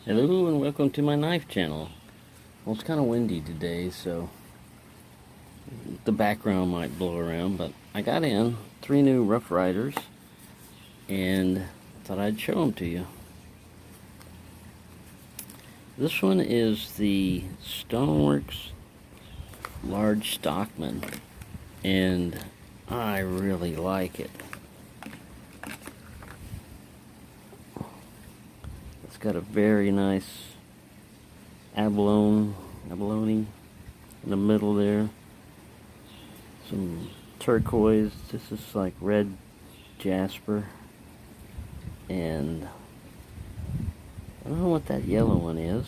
Hello and welcome to my knife channel. Well, it's kind of windy today, so the background might blow around, but I got in 3 new Rough Riders and thought I'd show them to you. This one is the Stoneworx large Stockman, and I really like it. It's got a very nice abalone in the middle there. Some turquoise. This is like red jasper, and I don't know what that yellow one is,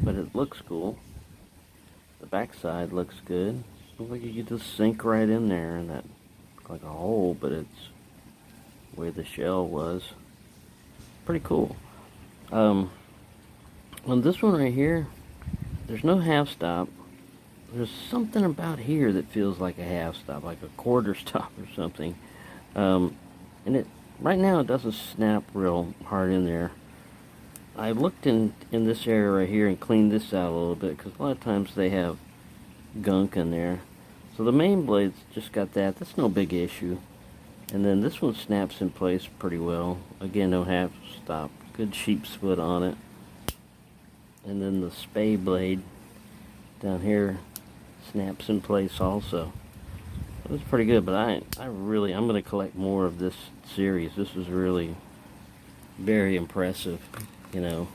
but it looks cool. The backside looks good. Looks like you could just sink right in there, and that looks like a hole, but it's where the shell was. Pretty cool. On this one right here, there's no half stop. There's something about here that feels like a half stop, like a quarter stop or something. And it right now it doesn't snap real hard in there. I looked in this area right here and cleaned this out a little bit, because a lot of times they have gunk in there. So the main blade's just got that. That's no big issue. And then this one snaps in place pretty well. Again, no half stop. Good sheep's foot on it. And then the spay blade down here snaps in place also. It was pretty good, but I'm going to collect more of this series. This is really very impressive, you know,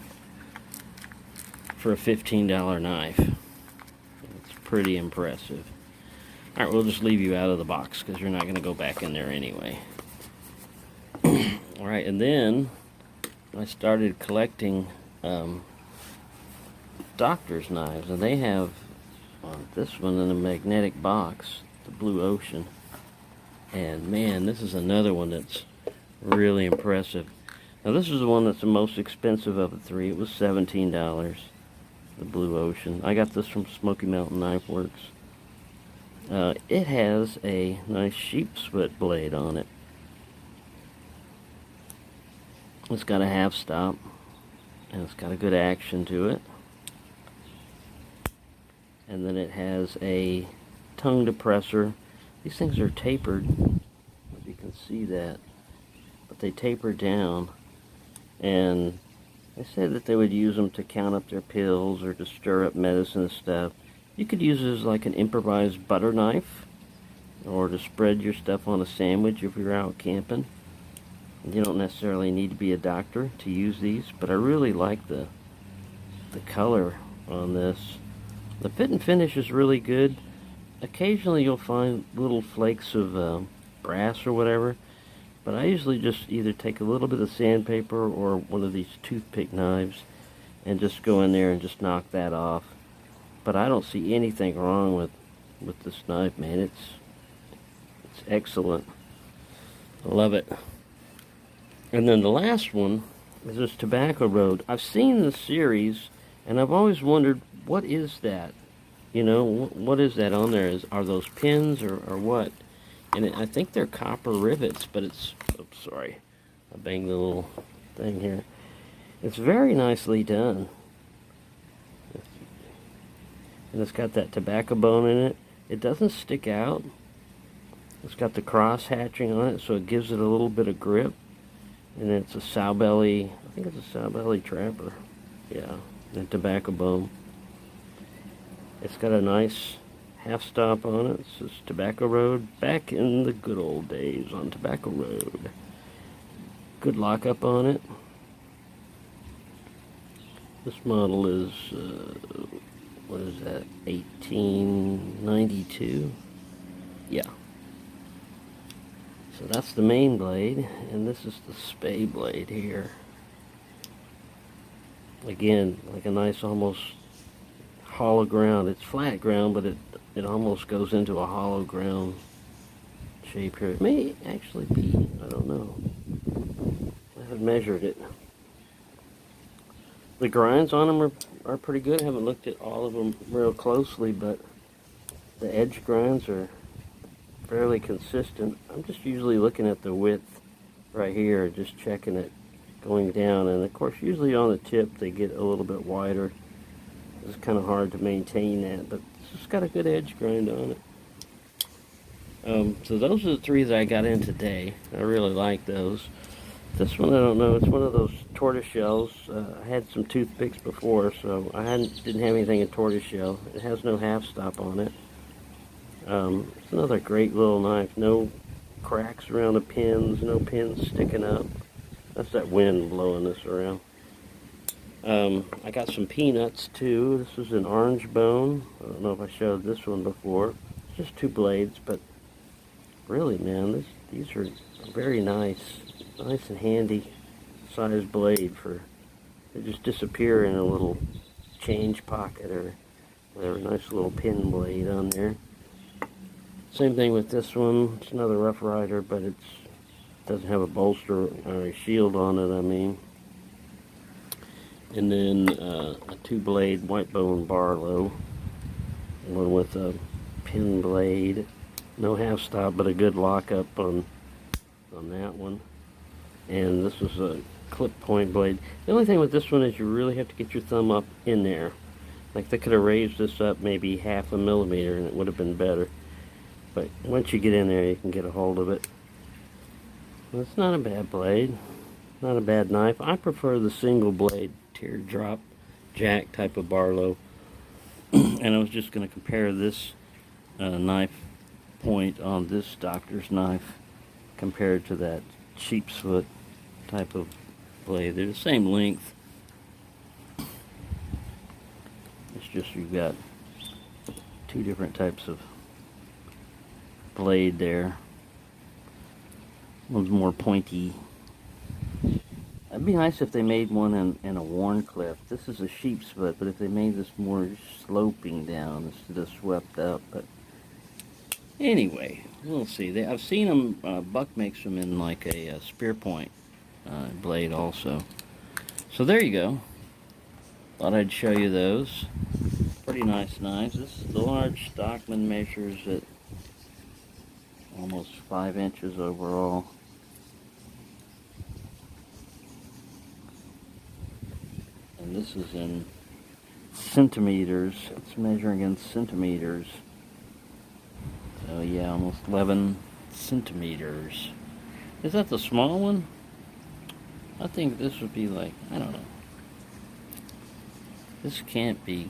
for a $15 knife. It's pretty impressive. Alright, we'll just leave you out of the box because you're not going to go back in there anyway. Alright, and then I started collecting doctor's knives, and they have this one in a magnetic box, the Blue Ocean, and man, this is another one that's really impressive. Now this is the one that's the most expensive of the 3. It was $17, the Blue Ocean. I got this from Smoky Mountain Knife Works. It has a nice sheep's foot blade on it. It's got a half stop, and it's got a good action to it. And then it has a tongue depressor. These things are tapered, if you can see that, but they taper down. And they said that they would use them to count up their pills or to stir up medicine and stuff. You could use it as like an improvised butter knife, or to spread your stuff on a sandwich if you're out camping. You don't necessarily need to be a doctor to use these, but I really like the color on this. The fit and finish is really good. Occasionally you'll find little flakes of brass or whatever, but I usually just either take a little bit of sandpaper or one of these toothpick knives and just go in there and just knock that off. But I don't see anything wrong with this knife, man. It's excellent. I love it. And then the last one is this Tobacco Road. I've seen the series, and I've always wondered, what is that? You know, what is that on there? Are those pins or what? And I think they're copper rivets, but it's... Oops, sorry. I banged the little thing here. It's very nicely done. And it's got that tobacco bone in it. It doesn't stick out. It's got the cross hatching on it, so it gives it a little bit of grip. And it's a Sowbelly, I think it's a Sowbelly trapper. Yeah, and tobacco bone. It's got a nice half stop on it. It says Tobacco Road, back in the good old days on Tobacco Road. Good lockup on it. This model is, what is that, 1892? Yeah. So that's the main blade, and this is the spay blade here. Again, like a nice almost hollow ground. It's flat ground, but it almost goes into a hollow ground shape here. It may actually be, I don't know. I haven't measured it. The grinds on them are pretty good. I haven't looked at all of them real closely, but the edge grinds are fairly consistent. I'm just usually looking at the width right here, just checking it. going down, and of course usually on the tip they get a little bit wider. It's kind of hard to maintain that, but it's got a good edge grind on it. So those are the three that I got in today. I really like those. This one, I don't know, it's one of those tortoiseshells. I had some toothpicks before, so I didn't have anything in tortoiseshell. It has no half stop on it. It's another great little knife. No cracks around the pins, no pins sticking up. That's that wind blowing this around. I got some peanuts too. This is an orange bone. I don't know if I showed this one before. It's just two blades, but really, man, these are very nice and handy size blade they just disappear in a little change pocket or whatever. Nice little pin blade on there. Same thing with this one. It's another Rough Ryder, but it doesn't have a bolster or a shield on it, I mean. And then a two-blade white bone Barlow, one with a pin blade, no half stop, but a good lockup on that one. And this was a clip point blade. The only thing with this one is you really have to get your thumb up in there. Like they could have raised this up maybe 1/2 millimeter and it would have been better. But once you get in there, you can get a hold of it. Well, it's not a bad blade, not a bad knife. I prefer the single blade teardrop jack type of Barlow. And I was just going to compare this knife point on this doctor's knife compared to that sheep's foot type of blade. They're the same length. It's just you've got two different types of blade there. One's more pointy. It'd be nice if they made one in a worn clip. This is a sheep's foot, but if they made this more sloping down instead of swept up. But anyway, we'll see. I've seen them, Buck makes them in like a spear point blade also. So there you go. Thought I'd show you those. Pretty nice knives. The large Stockman measures at almost 5 inches overall. And this is in centimeters. It's measuring in centimeters. So yeah, almost 11 centimeters. Is that the small one? I think this would be like, I don't know. This can't be.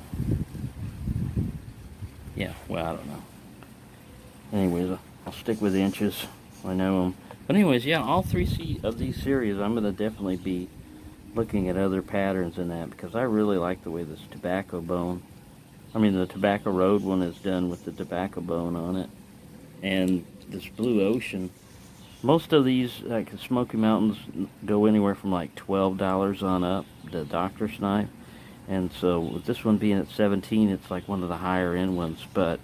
Yeah, well, I don't know. Anyways, I'll stick with inches. I know them. But anyways, yeah, all three of these series, I'm going to definitely be looking at other patterns in that because I really like the way this tobacco bone, the Tobacco Road one is done with the tobacco bone on it. And this Blue Ocean, most of these, like Smoky Mountains, go anywhere from like $12 on up, the doctor's knife. And so with this one being at 17, it's like one of the higher end ones, but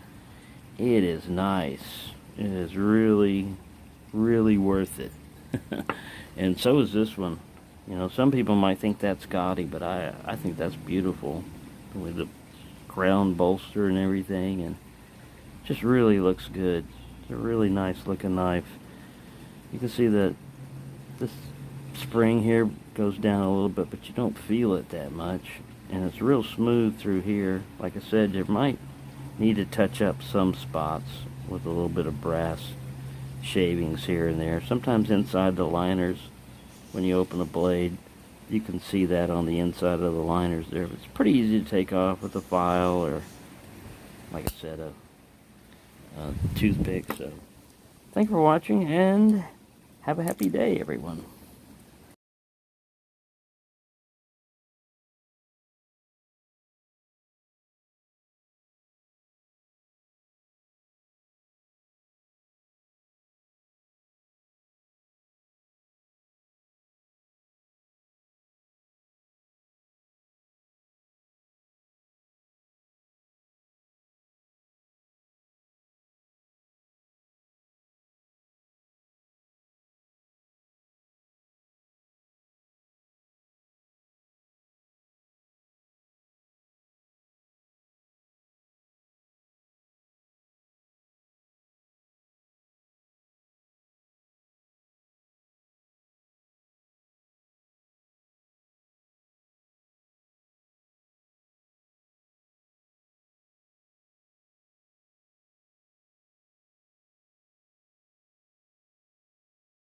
it is nice. It is really, really worth it. And so is this one. You know, some people might think that's gaudy, but I think that's beautiful with the crown bolster and everything, and just really looks good. It's a really nice looking knife. You can see that this spring here goes down a little bit, but you don't feel it that much. And it's real smooth through here. Like I said, you might need to touch up some spots with a little bit of brass shavings here and there. Sometimes inside the liners, when you open the blade, you can see that on the inside of the liners there. But it's pretty easy to take off with a file or, like I said, a toothpick. So, thanks for watching and have a happy day, everyone.